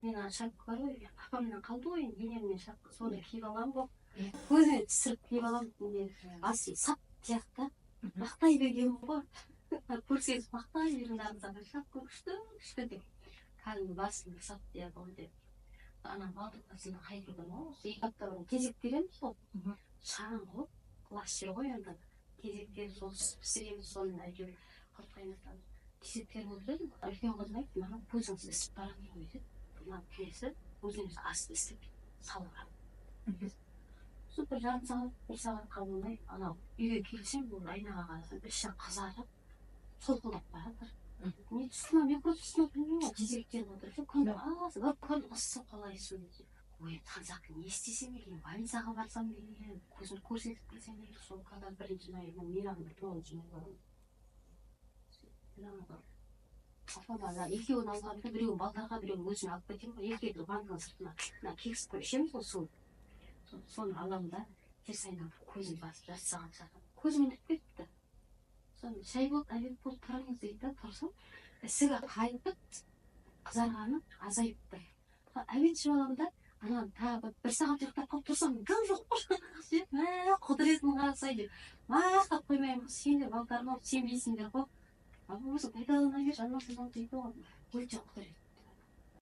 Мен ана шапка бар ғой, папамнан қалды ғой енді, енемнен шапка, соны киіп аламын ғой. Көзіме түсіріп киіп аламын. Астын сап тияқты мақтай бергенмін ғой. Көрсеңіз мақтай беріңдер адамдар, шапка күшті күшті деп. Кәдімгі басымды сап тияды ғой деп. Анам балдық басында қайтадан осы екі апта бұрын кезек береміз ғой. Шағын ғой, класс жер ғой енді. Кезектер сол пісіреміз, соны әйтеуір қырқаймыз. Кезектер болып жүреді. Үлкен қызым айтты, маған көзіңіз ісіп барады ғой деп. Мына кесі өзіңіз асты істеп салған. Сол бір жарым сағат, бір сағатқа болмай, анау үйге келсем, бұл айнаға қарасам, іші қызарып, солқылдап баратыр. Не түсті ма, мен көз түсті ма білмеймін ғой, кезектен отырып, күн аз, бір күн ыссы қалайсың деп. Ой, Танзақ не істесем екен, больницаға барсам деген, көзімді көрсетіп келсем екен, сол қазір бірінші майының мейрамды 9-шы май барамын. Апама екеуін алғанымда біреуін балдарға, біреуін өзіме алып кетемін ғой. Екеуді банкның сыртына кегісіп қойып ішеміз ғой суын. Соны аламын да теріс айналып көзім басып жатсаған жатыр. Көзім ілініп кетіпті. Соны шай болды, обед болды, тұрыңыз дейді да, тұрсам, ісігі қайтып, қызарғаны азайып тұр. Обед ішіп аламын да, анан тағы бір сағат ұйықтап қалып тұрсам, гым жоқ қой. Құдіретін қарасай деп. Мақтап қоймаймын, сендер балдарым ау, сенбейсіңдер ғой. Өзің пайдалана бер, жанасыңдар дейді ғой. Өте құдірет.